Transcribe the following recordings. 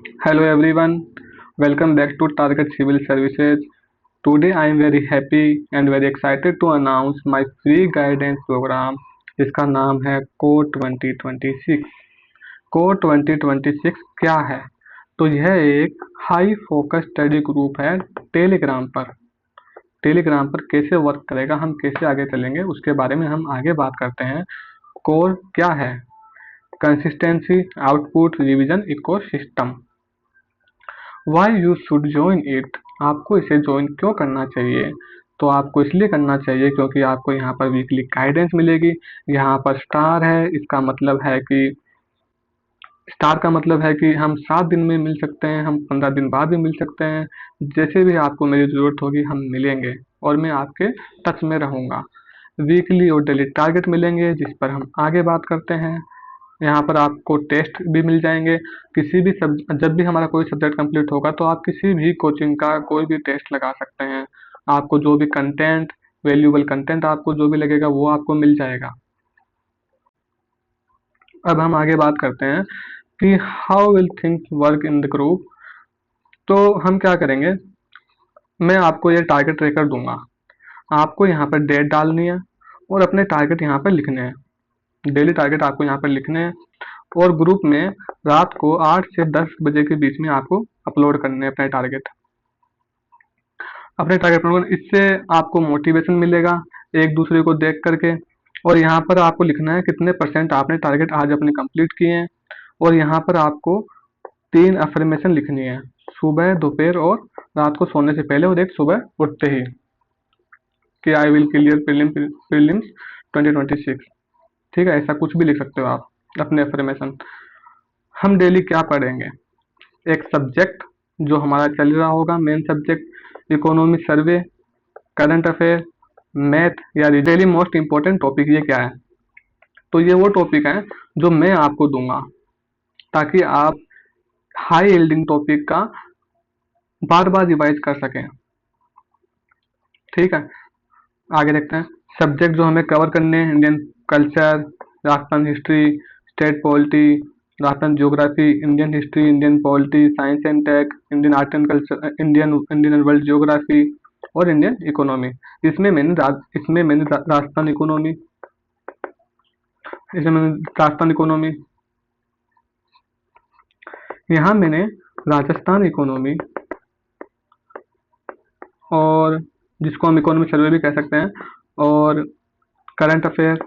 Hello everyone, welcome back to Target Civil Services. Today I am very happy and very excited to announce my free guidance program. इसका नाम है core 2026। Core 2026 क्या है? तो यह एक हाई फोकस स्टडी ग्रुप है Telegram पर। टेलीग्राम पर कैसे वर्क करेगा, हम कैसे आगे चलेंगे, उसके बारे में हम आगे बात करते हैं। कोर क्या है? Consistency, output, revision, ecosystem. Why you should join it. आपको इसे ज्वाइन क्यों करना चाहिए? तो आपको इसलिए करना चाहिए क्योंकि आपको यहाँ पर वीकली गाइडेंस मिलेगी। यहाँ पर स्टार है, इसका मतलब है कि स्टार का मतलब है कि हम 7 दिन में मिल सकते हैं, हम 15 दिन बाद भी मिल सकते हैं। जैसे भी आपको मेरी ज़रूरत होगी हम मिलेंगे और मैं आपके टच में रहूँगा। वीकली और डेली टारगेट मिलेंगे जिस पर हम आगे बात करते हैं। यहाँ पर आपको टेस्ट भी मिल जाएंगे। किसी भी जब भी हमारा कोई सब्जेक्ट कंप्लीट होगा तो आप किसी भी कोचिंग का कोई भी टेस्ट लगा सकते हैं। आपको जो भी कंटेंट, वैल्यूएबल कंटेंट आपको जो भी लगेगा वो आपको मिल जाएगा। अब हम आगे बात करते हैं कि how will think work in the group. तो हम क्या करेंगे, मैं आपको ये टारगेट ट्रैकर दूंगा। आपको यहाँ पर डेट डालनी है और अपने टारगेट यहाँ पर लिखने हैं। डेली टारगेट आपको यहाँ पर लिखने हैं और ग्रुप में रात को 8 से 10 बजे के बीच में आपको अपलोड करने हैं अपने टारगेट अपलोड। इससे आपको मोटिवेशन मिलेगा एक दूसरे को देख करके। और यहाँ पर आपको लिखना है कितने % आपने टारगेट आज अपने कंप्लीट किए हैं। और यहाँ पर आपको 3 अफर्मेशन लिखनी है, सुबह, दोपहर और रात को सोने से पहले, और एक सुबह उठते ही, कि आई विल क्लियर प्रीलिम्स 2026। ठीक है, ऐसा कुछ भी लिख सकते हो आप अपने अफर्मेशन। हम डेली क्या पढ़ेंगे? एक सब्जेक्ट जो हमारा चल रहा होगा, मेन सब्जेक्ट, इकोनॉमी, सर्वे, करंट अफेयर, मैथ या डेली मोस्ट इम्पोर्टेंट टॉपिक ये क्या है? तो ये वो टॉपिक है जो मैं आपको दूंगा ताकि आप हाई यील्डिंग टॉपिक का बार बार रिवाइज कर सकें। ठीक है, आगे देखते हैं। सब्जेक्ट जो हमें कवर करने हैं: Indian culture, Rajasthan history, state polity, Rajasthan geography, Indian history, Indian polity, science and tech, Indian art and culture, Indian Indian and world geography और इंडियन इकोनॉमी। इसमें मैंने राजस्थान इकोनॉमी, यहाँ मैंने राजस्थान इकोनॉमी और जिसको हम इकोनॉमी सर्वे भी कह सकते हैं, और करंट अफेयर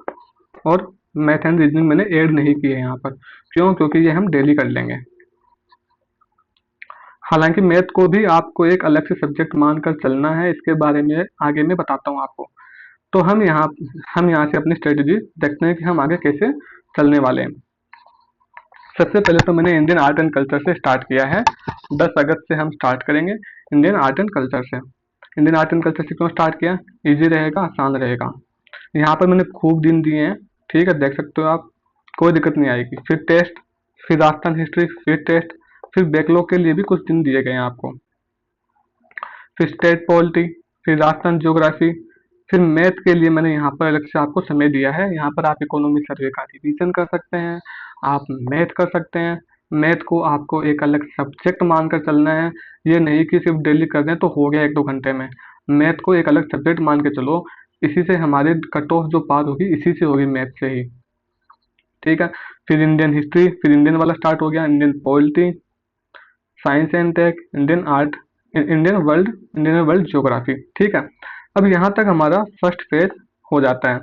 और मैथ एंड रीजनिंग मैंने ऐड नहीं किए यहाँ पर। क्यों? क्योंकि ये हम डेली कर लेंगे। हालांकि मैथ को भी आपको एक अलग से सब्जेक्ट मानकर चलना है, इसके बारे में आगे मैं बताता हूँ आपको। तो हम यहाँ से अपनी स्ट्रेटेजी देखते हैं कि हम आगे कैसे चलने वाले हैं। सबसे पहले तो मैंने इंडियन आर्ट एंड कल्चर से स्टार्ट किया है। 10 अगस्त से हम स्टार्ट करेंगे इंडियन आर्ट एंड कल्चर से। इंडियन आर्ट एंड कल्चर से क्यों स्टार्ट किया? इजी रहेगा, आसान रहेगा। यहाँ पर मैंने खूब दिन दिए हैं, ठीक है, देख सकते हो आप, कोई दिक्कत नहीं आएगी। फिर टेस्ट, फिर राजस्थान हिस्ट्री, फिर टेस्ट, फिर बैकलॉग के लिए भी कुछ दिन दिए गए हैं आपको, फिर स्टेट पॉलिटी, फिर राजस्थान ज्योग्राफी, फिर मैथ के लिए मैंने यहाँ पर अलग से आपको समय दिया है। यहाँ पर आप इकोनॉमी सर्वे का रिवीजन कर सकते हैं, आप मैथ कर सकते हैं। मैथ को आपको एक अलग सब्जेक्ट मानकर चलना है, ये नहीं कि सिर्फ डेली कर दें तो हो गया 1-2 घंटे में। मैथ को एक अलग सब्जेक्ट मान के चलो, इसी से हमारे कट ऑफ जो पार होगी इसी से होगी, मैथ से ही। ठीक है, फिर इंडियन हिस्ट्री, फिर इंडियन वाला स्टार्ट हो गया, Indian polity, science and tech, Indian art, Indian world geography. ठीक है, अब यहाँ तक हमारा फर्स्ट फेज हो जाता है।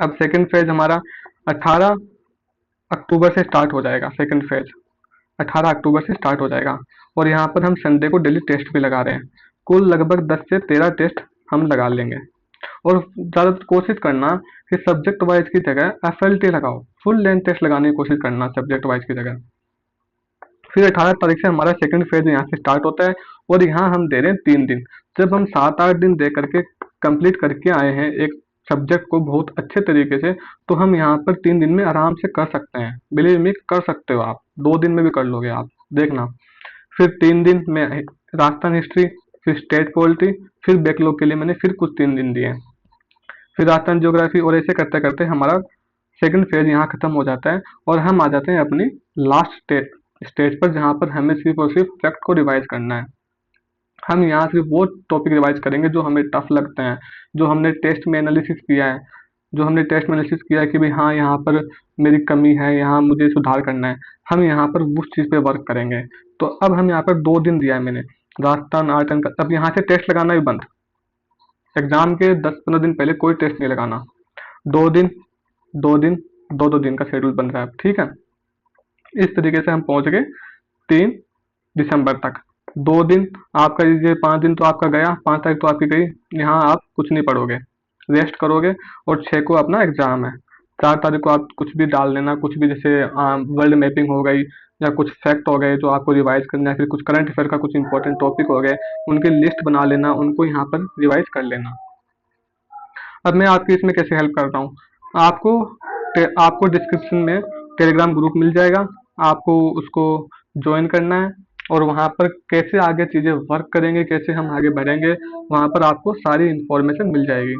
अब सेकंड फेज हमारा 18 अक्टूबर से स्टार्ट हो जाएगा। सेकंड फेज 18 अक्टूबर से स्टार्ट हो जाएगा और यहाँ पर हम संडे को डेली टेस्ट भी लगा रहे हैं। कुल लगभग 10 से 13 टेस्ट हम लगा लेंगे। और ज़्यादातर कोशिश करना कि सब्जेक्ट वाइज की जगह FLT लगाओ, फुल लेंथ टेस्ट लगाने की कोशिश करना सब्जेक्ट वाइज की जगह। फिर 18 तारीख से हमारा सेकंड फेज यहाँ से स्टार्ट होता है और यहाँ हम दे रहे हैं 3 दिन। जब हम 7-8 दिन दे करके कंप्लीट करके आए हैं एक सब्जेक्ट को बहुत अच्छे तरीके से, तो हम यहाँ पर 3 दिन में आराम से कर सकते हैं। बिलीव मी, कर सकते हो आप, 2 दिन में भी कर लोगे आप, देखना। फिर 3 दिन में राजस्थान हिस्ट्री, फिर स्टेट पॉलिटी, फिर बैकलॉग के लिए मैंने फिर कुछ 3 दिन दिए, फिर राजस्थान ज्योग्राफी, और ऐसे करते करते हमारा सेकंड फेज यहाँ खत्म हो जाता है और हम आ जाते हैं अपनी स्टेज पर जहाँ पर हमें सिर्फ और सिर्फ फैक्ट को रिवाइज करना है। हम यहाँ सिर्फ वो टॉपिक रिवाइज करेंगे जो हमें टफ लगते हैं, जो हमने टेस्ट में एनालिसिस किया है, जो हमने टेस्ट में एनालिसिस किया है कि भाई हाँ यहाँ पर मेरी कमी है, यहाँ मुझे सुधार करना है, हम यहाँ पर उस चीज़ पे वर्क करेंगे। तो अब हम यहाँ पर 2 दिन दिया है मैंने, राजस्थान आर्ट एंड, अब यहाँ से टेस्ट लगाना भी बंद। एग्जाम के 10-15 दिन पहले कोई टेस्ट नहीं लगाना। 2 दिन, 2 दिन, 2-2 दिन का शेड्यूल बन रहा है, ठीक है। इस तरीके से हम पहुंच गए 3 दिसंबर तक। 2 दिन आपका, ये 5 दिन तो आपका गया, 5 तारीख तो आपकी गई। यहाँ आप कुछ नहीं पढ़ोगे, रेस्ट करोगे, और 6 को अपना एग्जाम है। 4 तारीख को आप कुछ भी डाल लेना, कुछ भी, जैसे वर्ल्ड मैपिंग हो गई, या कुछ फैक्ट हो गए जो आपको रिवाइज करना है, फिर कुछ करंट अफेयर का कुछ इंपॉर्टेंट टॉपिक हो गए, उनकी लिस्ट बना लेना, उनको यहाँ पर रिवाइज कर लेना। अब मैं आपकी इसमें कैसे हेल्प कर रहा हूँ, आपको आपको डिस्क्रिप्शन में टेलीग्राम ग्रुप मिल जाएगा, आपको उसको ज्वाइन करना है, और वहाँ पर कैसे आगे चीज़ें वर्क करेंगे, कैसे हम आगे बढ़ेंगे, वहाँ पर आपको सारी इन्फॉर्मेशन मिल जाएगी।